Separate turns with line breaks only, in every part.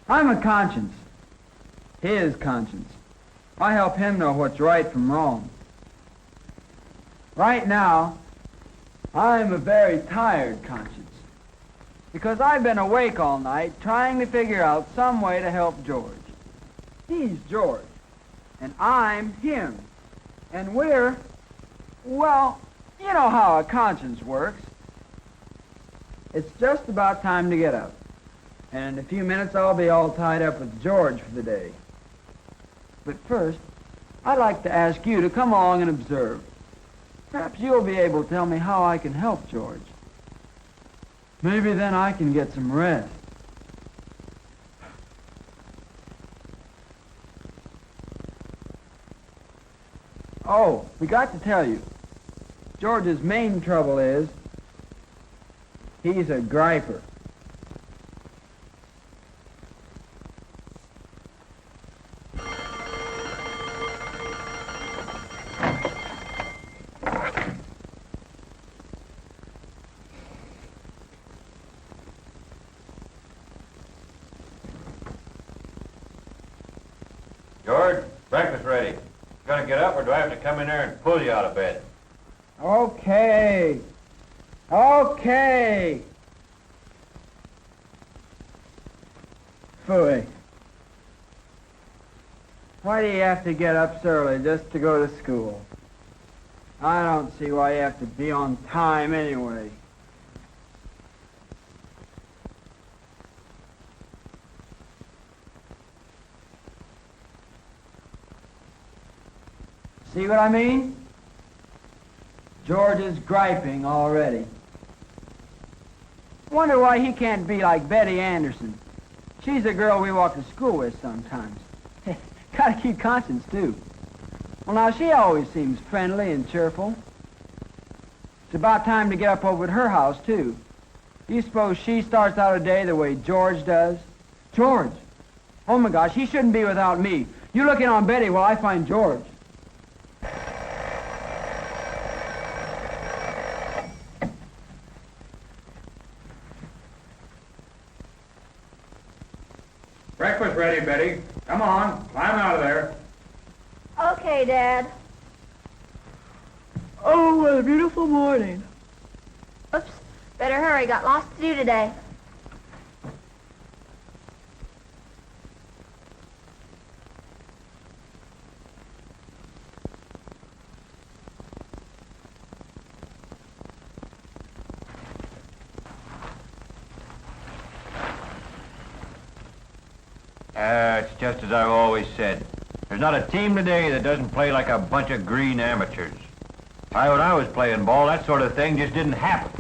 I'm a conscience. His conscience. I help him know what's right from wrong. Right now, I'm a very tired conscience because I've been awake all night trying to figure out some way to help George. He's George, and I'm him. And we're, well, you know how a conscience works. It's just about time to get up. And in a few minutes, I'll be all tied up with George for the day. But first, I'd like to ask you to come along and observe. Perhaps you'll be able to tell me how I can help George. Maybe then I can get some rest. Oh, we got to tell you. George's main trouble is he's a griper.
George, breakfast ready. You gonna get up, or do I have to come in there and pull you out of bed?
Okay. Okay. Phooey. Why do you have to get up so early just to go to school? I don't see why you have to be on time anyway. See what I mean? George is griping already. Wonder why he can't be like Betty Anderson. She's the girl we walk to school with sometimes. Gotta keep conscience, too. Well, now, she always seems friendly and cheerful. It's about time to get up over at her house, too. Do you suppose she starts out a day the way George does? George! Oh, my gosh, he shouldn't be without me. You look in on Betty while I find George.
Breakfast ready, Betty. Come on, climb out of there.
Okay, Dad.
Oh, what a beautiful morning.
Oops. Better hurry. Got lots to do today.
It's just as I've always said. There's not a team today that doesn't play like a bunch of green amateurs. When I was playing ball, that sort of thing just didn't happen.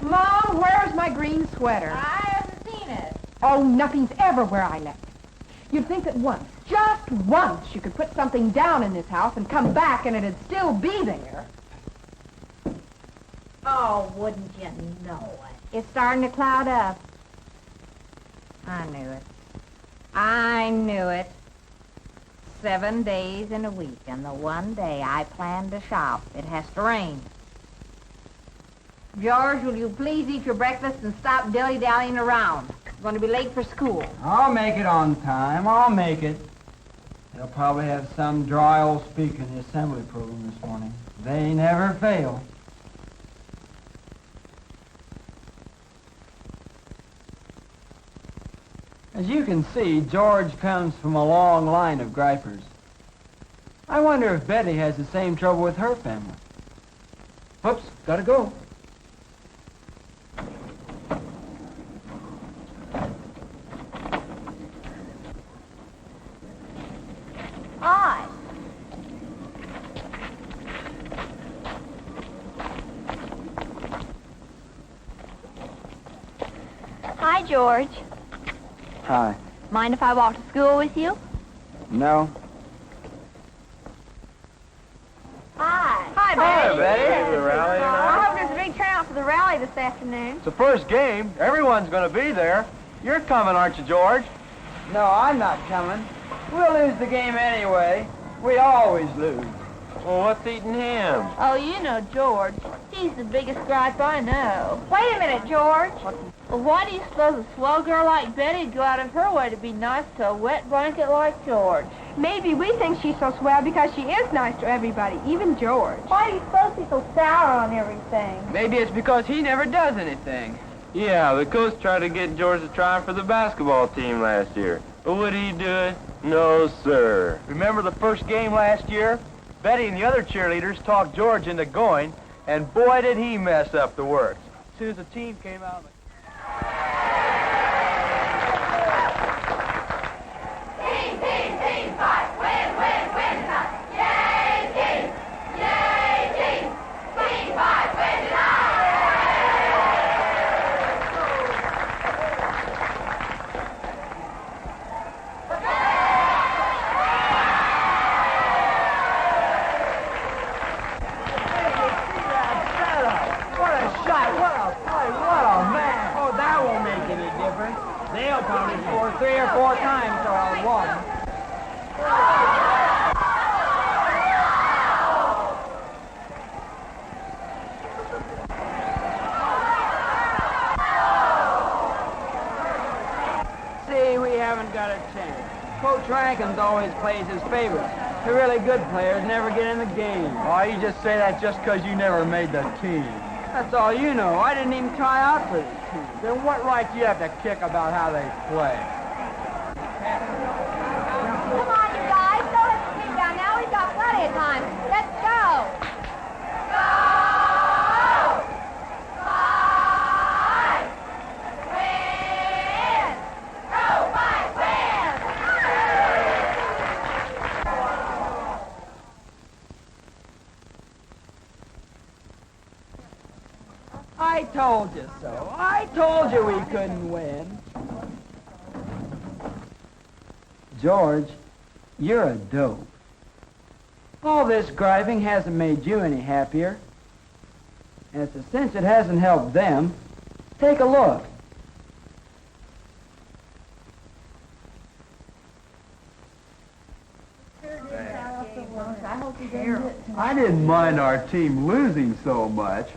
Mom, where's my green sweater?
I haven't seen it.
Oh, nothing's ever where I left it. You'd think that once, just once, you could put something down in this house and come back and it'd still be there.
Oh, wouldn't you know it? It's starting to cloud up. I knew it. I knew it. 7 days in a week, and the one day I plan to shop, it has to rain. George, will you please eat your breakfast and stop dilly-dallying around? I'm going to be late for school.
I'll make it on time. I'll make it. They'll probably have some dry old speaker in the assembly program this morning. They never fail. As you can see, George comes from a long line of gripers. I wonder if Betty has the same trouble with her family. Whoops, gotta go.
Hi. Hi, George.
Hi.
Mind if I walk to school with you?
No.
Hi.
Hi, Betty.
Betty.
The rally
I hope there's a big turnout for the rally this afternoon.
It's the first game. Everyone's going to be there. You're coming, aren't you, George?
No, I'm not coming. We'll lose the game anyway. We always lose.
Well, what's eating him?
Oh, you know George. He's the biggest gripe I know.
Wait a minute, George.
Well, why do you suppose a swell girl like Betty would go out of her way to be nice to a wet blanket like George?
Maybe we think she's so swell because she is nice to everybody, even George.
Why do you suppose he's so sour on everything?
Maybe it's because he never does anything.
Yeah, the coach tried to get George to try for the basketball team last year. But would he do it? No, sir. Remember the first game last year? Betty and the other cheerleaders talked George into going, and boy did he mess up the works. As soon as the team came out...
They'll probably score 3 or 4 times to our 1. See, we haven't got a chance. Coach Rankins always plays his favorites. The really good players never get in the game.
Why, you just say that just because you never made the team.
That's all you know. I didn't even try out for this team.
Then what right do you have to kick about how they play?
Come on, you guys. Don't let the team down now. We've got plenty of time. Let's go.
I told you so. I told you we couldn't win. George, you're a dope. All this griping hasn't made you any happier. And since it hasn't helped them, take a look.
I didn't mind our team losing so much,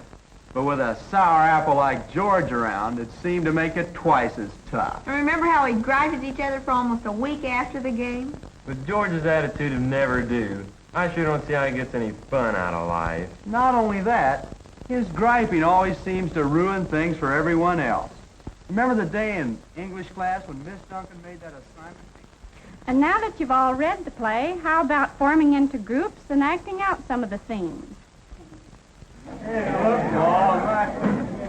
but with a sour apple like George around, it seemed to make it twice as tough.
And remember how we griped at each other for almost a week after the game?
With George's attitude of never do, I sure don't see how he gets any fun out of life.
Not only that, his griping always seems to ruin things for everyone else. Remember the day in English class when Miss Duncan made that assignment?
And now that you've all read the play, how about forming into groups and acting out some of the scenes?
Hey, look, Mom.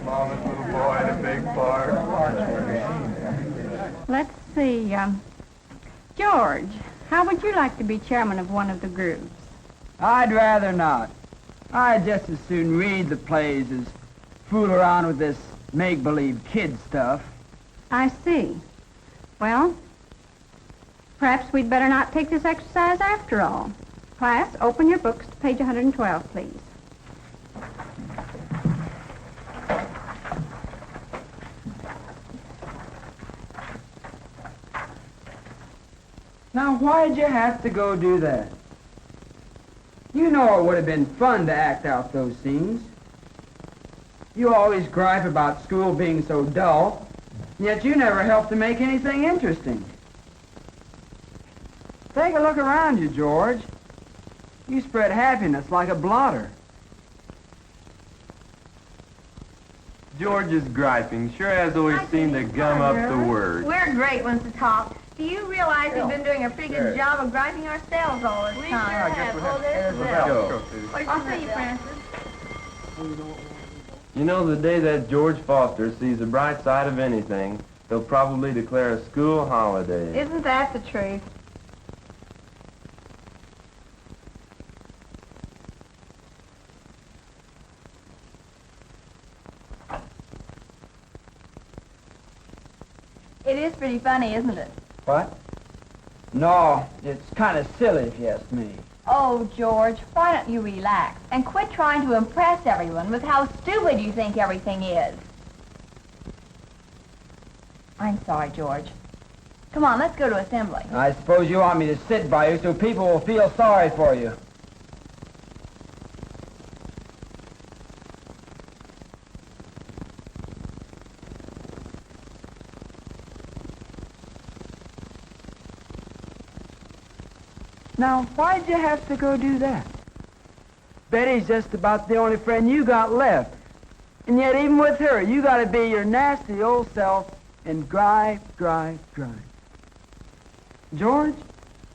Mama's little boy in a big part.
Let's see. George, how would you like to be chairman of one of the groups?
I'd rather not. I'd just as soon read the plays as fool around with this make-believe kid stuff.
I see. Well, perhaps we'd better not take this exercise after all. Class, open your books to page 112, please.
Now, why'd you have to go do that? You know it would have been fun to act out those scenes. You always gripe about school being so dull, yet you never help to make anything interesting. Take a look around you, George. You spread happiness like a blotter.
George's griping sure has always seemed to gum up the word.
We're great ones to talk. Do you realize we've been doing a pretty good job of griping ourselves all this time?
Let's go.
I'll see you, Francis.
You know, the day that George Foster sees the bright side of anything, he'll probably declare a school holiday.
Isn't that the truth? It is pretty funny, isn't it?
What? No, it's kind of silly if you ask me.
Oh, George, why don't you relax and quit trying to impress everyone with how stupid you think everything is? I'm sorry, George. Come on, let's go to assembly.
I suppose you want me to sit by you so people will feel sorry for you. Now, why'd you have to go do that? Betty's just about the only friend you got left. And yet, even with her, you gotta be your nasty old self and gripe. George,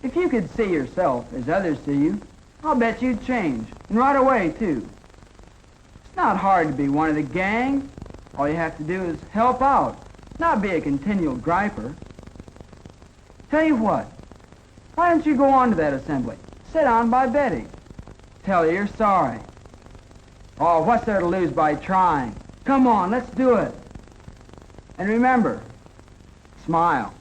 if you could see yourself as others see you, I'll bet you'd change. And right away, too. It's not hard to be one of the gang. All you have to do is help out, not be a continual griper. Tell you what, why don't you go on to that assembly? Sit down by Betty. Tell her you're sorry. Oh, what's there to lose by trying? Come on, let's do it. And remember, smile.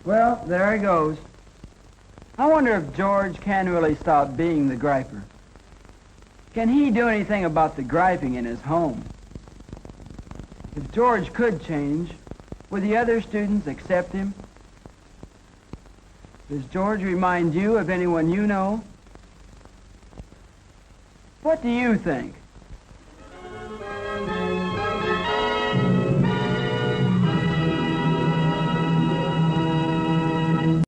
Well, there he goes. I wonder if George can really stop being the griper. Can he do anything about the griping in his home? If George could change, would the other students accept him? Does George remind you of anyone you know? What do you think?